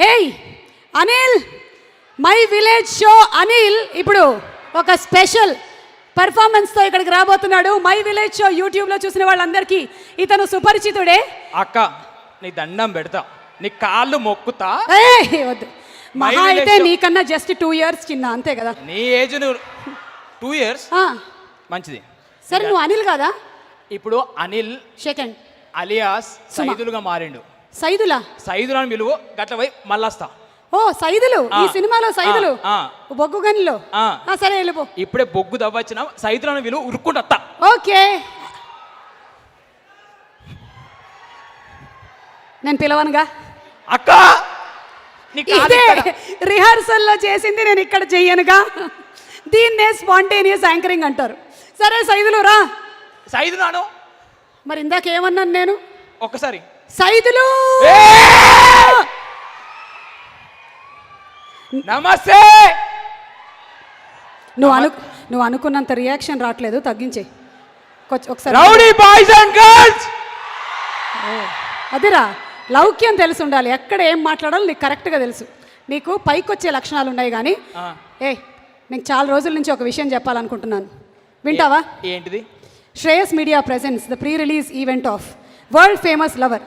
Hey Anil, my village show Anil ఇప్పుడు ఒక special పర్ఫార్మెన్స్తో ఇక్కడికి రాబోతున్నాడు. మై విలేజ్ షో యూట్యూబ్లో చూసిన వాళ్ళందరికీ ఇతను సుపరిచితుడే. అక్క నీ దండం పెడతా, నీ కాళ్ళు మొక్కుతా. వద్దు, మహా అయితే నీకన్నా జస్ట్ 2 years చిన్న, అంతే కదా. నీ ఏజ్ 2 years మంచిది. సరే నువ్వు అనిల్ కదా? ఇప్పుడు అనిల్ సెకండ్ అలియాస్ సైదులుగా మారిండు. సైదులా? సైదులని విలువ గట్ల పోయి మళ్ళొస్తా. ఓ సైదులు, ఈ సినిమాలో సైదులు బొగ్గు గనిలో. సరే వెళ్ళిపో. ఇప్పుడే బొగ్గు దవ్వచ్చిన సైదులను విలువ ఉరుక్కుంటా. ఓకే, నేను పిలవనుగా. అక్క రిహార్సల్లో చేసింది నేను ఇక్కడ చెయ్యనుగా. దీన్నే స్పాంటేనియస్ యాంకరింగ్ అంటారు. సరే సైదులు రా. సైదు నాను మరి ఇందాకేమన్నాను నేను? ఒక్కసారి సైదులు నమస్తే. నువ్వు అనుకున్నంత రియాక్షన్ రావట్లేదు, తగ్గించే ఒకసారి. రౌడీ బాయ్స్ అండ్ గర్ల్స్, అదిరా లౌక్యం తెలిసి ఉండాలి. ఎక్కడ ఏం మాట్లాడాలో నీకు కరెక్ట్గా తెలుసు. నీకు పైకి వచ్చే లక్షణాలు ఉన్నాయి కానీ నీకు చాలా రోజుల నుంచి ఒక విషయం చెప్పాలనుకుంటున్నాను, వింటావా? ఏంటిది? Shreyas media presents the pre release event of world famous lover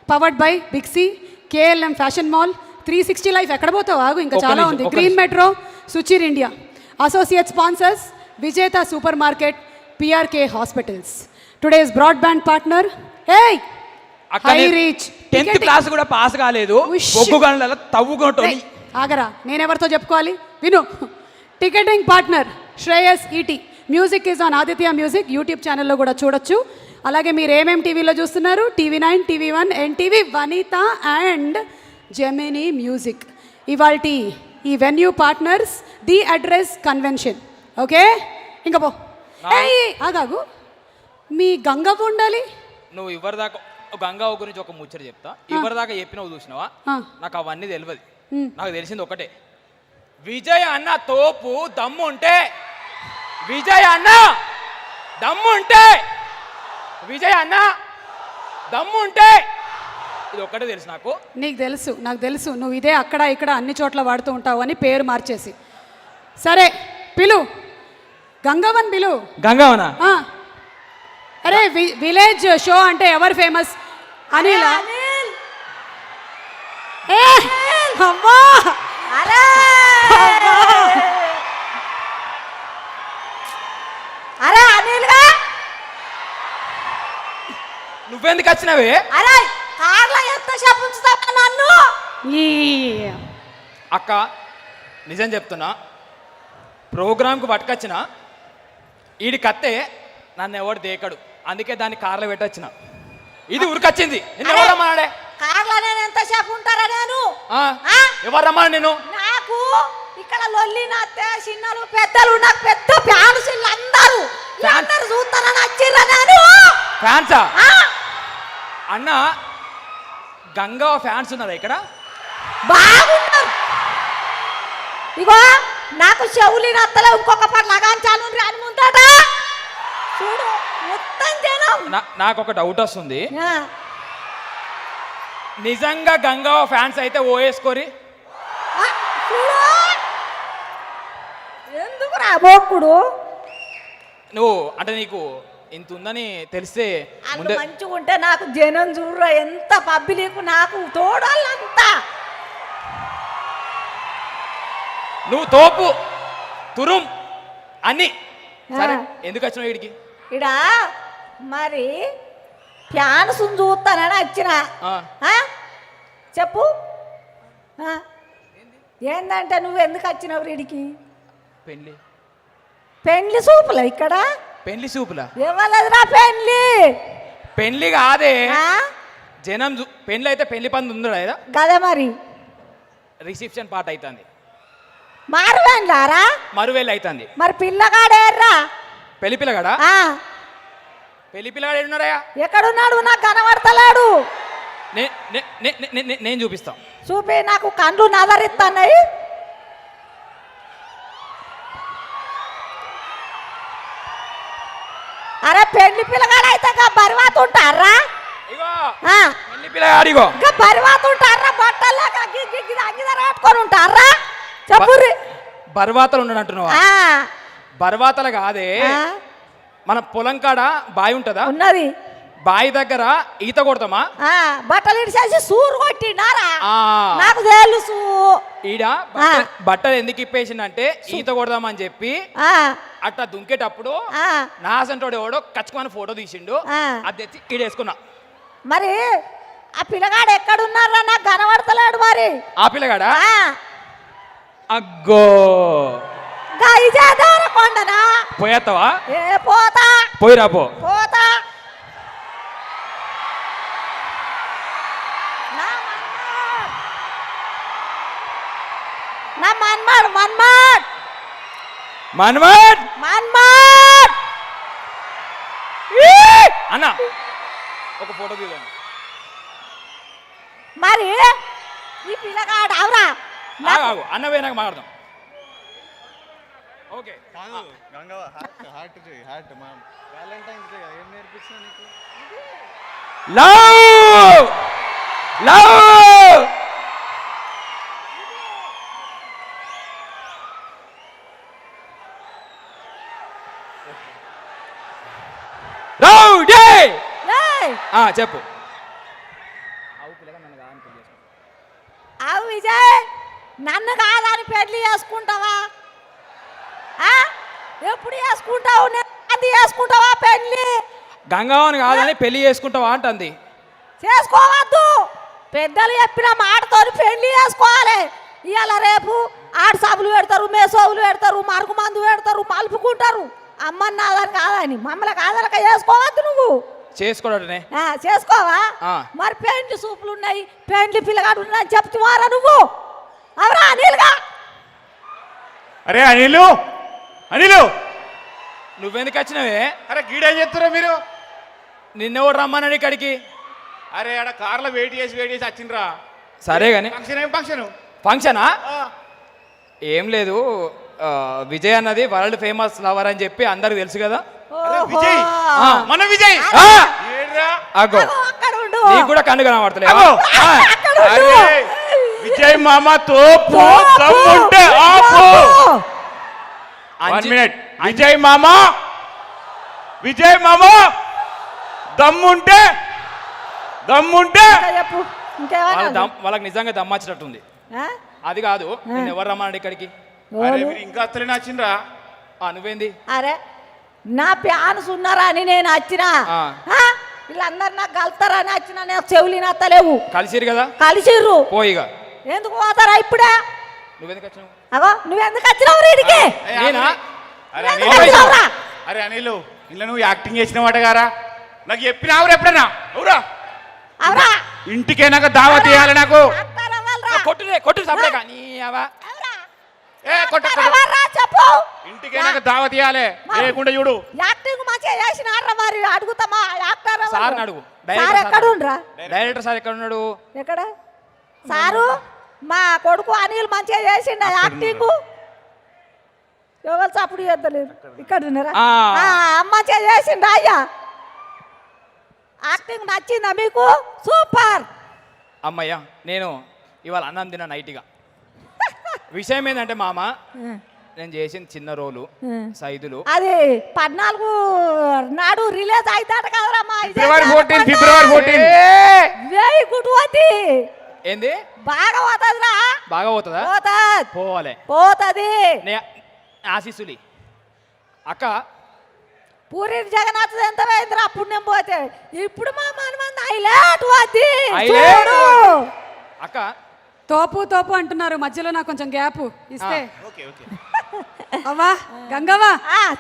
powered by Big C, KLM fashion mall, 360 life. ఎక్కడ పోతావు? ఆగు, ఇంకా చాలా ఉంది. Green metro, Suchir India. Associate sponsors Vijetha super market, PRK hospitals. Today's broadband partner high reach. 10th class కూడా pass కాలేదు, బొగ్గు గనులలో తవ్వుకుంటోని. ఆగరా, నేనెవరితో చెప్పుకోవాలి? విను. Ticketing partner Shreyas ET. Music is on Aditya music YouTube ఛానల్లో కూడా చూడొచ్చు. అలాగే మీరు ఏమేమి టీవీలో చూస్తున్నారు? TV9, TV1, NTV, Vanitha and Gemini music. ఇవాల్టి ఈ venue partners the address convention. Okay, ఇంకా పో. ఆగాగు, మీ గంగవ్వ ఉండాలి. నువ్వు ఎవరిదాకా గంగావ గురించి ఒక ముచ్చట చెప్తా. ఎవరిదాకా చెప్పినావు చూసినావా? నాకు అవన్నీ తెలియదు. నాకు తెలిసింది ఒకటే, విజయ్ అన్న తోపు దమ్ము ఉంటే, విజయ్ అన్న దమ్ము ఉంటే, విజయ్ అన్న దమ్ము ఉంటే, ఇది ఒక్కటే తెలుసు నాకు. నీకు తెలుసు, నాకు తెలుసు. నువ్వు ఇదే అక్కడ ఇక్కడ అన్ని చోట్ల వాడుతూ ఉంటావు అని పేరు మార్చేసి. సరే పిలు, గంగవన్ పిలు. గంగవనా? అరే విలేజ్ షో అంటే ఎవరు ఫేమస్? అనిల్. అరే అనిల్ గా, నువ్వెందుకు వచ్చినావే? అరే కార్లో ఎంత సేపు ఉంచుతా నన్ను? అక్క నిజం చెప్తున్నా, ప్రోగ్రాంకు పట్టుకొచ్చిన ఈడి కత్తే నన్ను ఎవడు దేకడు, అందుకే దాన్ని కార్లో పెట్టొచ్చిన. ఇది ఉరికొచ్చింది. నిన్ను ఎవరు రమ్మన్నాడే? కార్లో నేను ఎంత సేపు ఉంటారా? నేను ఎవరు రమ్మన్నా? నేను నాకు ఇక్కడ లొల్లి నాతే చిన్నలు పెద్దలు, నాకు పెద్ద ఫ్యాన్స్ అందరూ చూస్తానని వచ్చిర్రా. నేను ఫ్యాన్సా? అన్న గంగా ఫ్యాన్స్ ఉన్నారా ఇక్కడ? బాగున్నారు. ఇగో నాకు చెవులి నత్తలే, ఇంకొక పని లగాంచాను రాని ముందట చూడు మొత్తం జనం. నాకు ఒక డౌట్ వస్తుంది, నిజంగా గంగా ఫ్యాన్స్ అయితే ఓవేసుకోరి. ఎందుకు రా బోక్కుడు? నువ్వు అంటే నీకు ఇంత ఉందని తెలిస్తే ముందే మంచిగా ఉంటే నాకు జనం చూడరా ఎంత పబ్లిక్, నాకు తోడాలంతా. నువ్వు తోపు తురుం అన్ని సరే, ఎందుకు వచ్చినావు వీడికి? ఇడ మరి ఫ్యాన్స్ చూస్తానని వచ్చిన. చెప్పు ఏందంటే నువ్వు ఎందుకు వచ్చినావు వీడికి? పెళ్లి. పెళ్లి చూపులా ఇక్కడ? పెళ్లి చూపులా? ఇవ్వలేదురా పెళ్లి. పెళ్లి కాదే, జనం పెళ్లి అయితే పెళ్లి పని ఉందా కదా? మరి రిసెప్షన్ పార్ట్ అవుతుంది. మారువేండారా? మరువేళ్ళు అవుతుంది. మరి పిల్లగాడేర్రా? పెళ్లి పిల్లగాడా? పెళ్లి పిల్లగాడు ఏడున్నారా? ఎక్కడున్నాడు? నాకు కనబడతలేడు. నేను చూపిస్తా. చూపి, నాకు కళ్ళు నదరిస్తున్నాయి. అరే పెళ్లి పిల్లగాడైతే బరువాత ఉంటారా? ఇగో పెళ్లి పిల్లగాడిగో ఇంకా బరివాత ఉంటారా బట్టల్లాక అంగిద రాట్టుకొని ఉంటారా చెప్పుర్రి బర్వాతలు ఉండనంటున్నావా ఆ, బర్వాతలు కాదే ఆ, మన పొలం కాడ బావి ఉంటుందా ఉన్నది బావి దగ్గర ఈత కొడతామా ఆ, బట్టలు ఇడిసేసి సూరు కొట్టినారా ఆ, నాకు తెలుసు ఈడ బట్టలు ఎందుకు ఇప్పేసిందంటే ఈత కొడదామని చెప్పి ఆ, అట్లా దుంకేటప్పుడు ఆ, నాసంటోడు ఎవడో కచ్చుకొని ఫోటో తీసిండు ఆ. అది తెచ్చి ఈడేసుకున్నా మరి ఆ పిల్లగాడు ఎక్కడున్నారా నాకు కనబడతలేడు మరి ఆ పిల్లగాడా ఆ, అగ్గో గా ఇజాదార కొండనా పోయేస్తావా ఏ పోతా పోయిరా పో పోతా నా మన్మాడ్ మన్మాడ్ మన్మథ్ మన్మాడ్ అన్న ఒక ఫోటో తీయండి మరి ఈ పిల్లగాడు అవరా ఆగు అన్న పోయినాక మాట్లాడదాం ఓకే కాదు గంగవ్వ హార్ట్ చేయి హార్ట్ మా వ్యాలంటైన్స్ డే ఏం నేర్పించినా నీకు లవ్ లవ్ రౌడీ ఏయ్, చెప్పు అవు విజయ్ నన్ను కాదని పెళ్లి చేసుకుంటావా ఆ? ఎప్పుడు చేసుకుంటావు అది చేసుకుంటావా పెళ్లి గంగావని కాదని పెళ్లి చేసుకుంటావా అంటుంది చేసుకోవద్దు పెద్దలు చెప్పిన మాటతోని పెళ్లి చేసుకోవాలి ఇవాళ రేపు ఆడు సభలు పెడతారు మేసోవులు పెడతారు మరుగు మందు పెడతారు మలుపుకుంటారు అమ్మని నాదని కాదని మమ్మల్ని కాదనక చేసుకోవద్దు నువ్వు చేసుకోవడనే చేసుకోవా ఆ. మరి పెండ్లి సూపులు ఉన్నాయి పెండ్లి పిల్లగాడు ఉన్నాయని చెప్తున్నారా నువ్వు అవరా అనిల్గా అరే అనిలు అనిలు నువ్వెందుకు వచ్చినావే అరే గీడేం చెప్తారా మీరు నిన్నెవడు రమ్మన్నాడు ఇక్కడికి అరే ఆడ కార్లో వెయిట్ చేసి వచ్చిండ్రా సరే గాని ఫంక్షన్ ఏం ఫంక్షన్ ఫంక్షనా ఏం లేదు విజయ్ అన్నది వరల్డ్ ఫేమస్ లవర్ అని చెప్పి అందరికి తెలుసు కదా విజయ్ ఆ. మన విజయ్ ఆ, ఏడ్రా అగో అక్కడ ఉండు నీకు కూడా కన్ను కనబడతలే అగో. అక్కడ ఉండు. అరే విజయ్ మామ తోపు తోపు. దమ్ముంటే ఆపు తోపు. 1 మినిట్ విజయ్ మామ దమ్ముంటే ఇంకా చెప్పు ఇంకేమన్నా వాళ్ళకి నిజంగా దమ్మచ్చినట్టుంది ఆ? అది కాదు నేను ఎవరు రమ్మన్నాడు ఇక్కడికి అరే మీరు ఇంకా అత్తలేని వచ్చిండ్రా నువ్వేంది అరే నా ప్యాన్స్ ఉన్నారా అని నేను వచ్చినా ఆ. ఆ? వీళ్ళందరు నాకు కలుతారని వచ్చినా నేను చెవులు నత్తలేవు కలిసిరు కదా కలిసిర్రు పోయిగా ఎందుకు పోతారా ఇప్పుడే నువ్వెందుకు వచ్చినావు అగో నువ్వెందుకు వచ్చినావు వీడికి నేనా అరే ఎందుకు అనిల్ వచ్చినావురా? అరే అనిలు ఇలా నువ్వు యాక్టింగ్ చేసినవాట గారా నాకు చెప్పినావురా ఎప్పుడన్నా అవురా అవరా ఇంటికైనాక దావత్ చేయాలి నాకు కొట్టు సపడే కానీ ఏ కొట్ట చెప్పు ఇంటికైనాక దావత్ చేయాలి లేకుండా చూడు యాక్టింగ్ మంచిగా చేసినారా మరి అడుగుతామా యాక్టర్ సార్ అడుగు సార్ ఎక్కడ ఉండ్రా డైరెక్టర్ సార్ ఎక్కడ ఉన్నాడు ఎక్కడ సారు మా కొడుకు అనిల్ మంచిగా చేసిండ యాక్టింగ్ ఎవరు చప్పుడు చేద్దలేదు ఇక్కడ ఉన్నారా మంచిగా చేసిండ అయ్యా యాక్టింగ్ నచ్చిందా మీకు సూపర్ అమ్మయ్య నేను ఇవాళ అన్నం తిన్నా నైట్గా విషయం ఏంటంటే మామ నేను చేసిన చిన్న రోలు సైదులు అది 14 నాడు రిలీజ్ అవుతాడు కదరా మా ఫిబ్రవరి 14 వెరీ గుడ్ పోతి ఏంది బాగా పోతుందిరా బాగా పోతుందా పోతుంది పోవాలి పోతుంది ఆశీస్సులి అక్క పూరి జగన్నాథ్ ఎంత పోయిందిరా అప్పుడు నేను పోతే ఇప్పుడు మా మనమంది హైలైట్ పోద్ది హైలైట్. చూడు. అక్క తోపు తోపు అంటున్నారు మధ్యలో నాకు కొంచెం గ్యాప్ ఇస్తే ఓకే ఓకే అవ్వా గంగవ్వా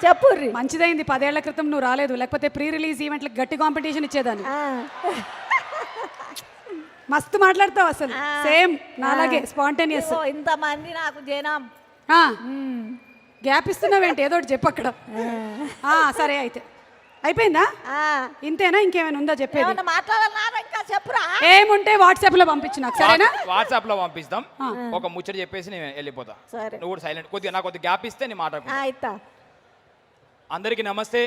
చెప్పుర్రి మంచిదైంది 10 ఏళ్ల క్రితం నువ్వు రాలేదు లేకపోతే ప్రీ రిలీజ్ ఈవెంట్లకు గట్టి కాంపిటీషన్ ఇచ్చేదాన్ని ఆ. మస్తు మాట్లాడతావు అసలు ఆ. సేమ్ నాలాగే స్పాంటేనియస్ ఇదిగో ఇంతమంది నాకు జనం గ్యాప్ ఇస్తున్నావేంటి ఏదో ఒకటి చెప్పు అక్కడ సరే అయితే అయిపోయిందా ఆ. ఇంతేనా ఇంకేమైనా ఉందా చెప్పేది ఏమన్నా మాట్లాడాలన్నా ఇంకా చెప్పురా ఏముంటే వాట్సాప్ లో పంపించు నాకు సరేనా వాట్సాప్ లో పంపిస్తాం ఒక ముచ్చట చెప్పేసి నేను వెళ్ళిపోతా సరే. నువ్వు కూడా సైలెంట్ కొద్దిగా నాకు కొద్దిగా గ్యాప్ ఇస్తే నేను మాట్లాడుకుంటా ఇస్తా అందరికీ నమస్తే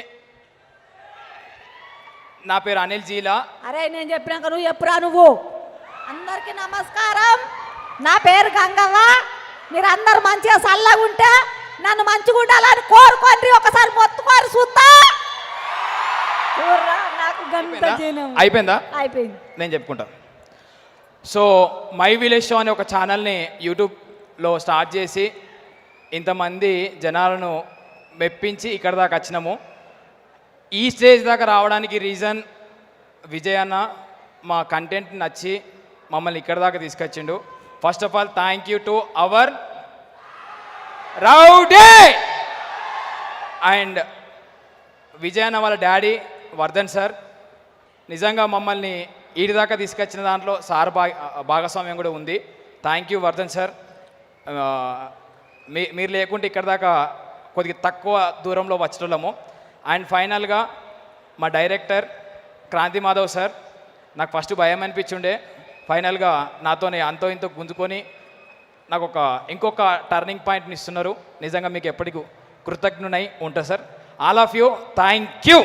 నా పేరు అనిల్ జీలా. అరే నేను చెప్పినాక నువ్వు చెప్పురా నువ్వు. అందరికీ నమస్కారం. నా పేరు గంగవ్వ. మీరు అందరు మంచిగా చల్లగా ఉంటే నన్ను మంచిగా ఉండాలని కోరుకోండి. ఒకసారి మొత్తుకోరు చూస్తా. చూడరా, నాకు గంట జనం. అయిపోయిందా? అయిపోయింది. నేను చెప్పుకుంటా. సో మై విలేజ్ షో అనే ఒక ఛానల్ని యూట్యూబ్లో స్టార్ట్ చేసి ఇంతమంది జనాలను మెప్పించి ఇక్కడ దాకా వచ్చినాము. ఈ స్టేజ్ దాకా రావడానికి రీజన్ విజయ్ అన్న. మా కంటెంట్ నచ్చి మమ్మల్ని ఇక్కడ దాకా తీసుకొచ్చిండు. First of all thank you to our rowdy and Vijay అన్న వాళ్ళ డాడీ వర్ధన్ సార్. నిజంగా మమ్మల్ని ఈడి దాకా తీసుకొచ్చిన దాంట్లో సార్ భాగస్వామ్యం కూడా ఉంది. Thank you Vardhan sir. మీరు లేకుంటే ఇక్కడ దాకా కొద్దిగా తక్కువ దూరంలో వచ్చేటోళ్ళము. అండ్ ఫైనల్గా మా డైరెక్టర్ క్రాంతి మాధవ్ సార్. నాకు ఫస్ట్ భయం అనిపించుండే, ఫైనల్గా నాతోనే అంతో ఇంతో గుంజుకొని నాకు ఇంకొక టర్నింగ్ పాయింట్ని ఇస్తున్నారు. నిజంగా మీకు ఎప్పటికీ కృతజ్ఞునై ఉంటా sir. All of you thank you.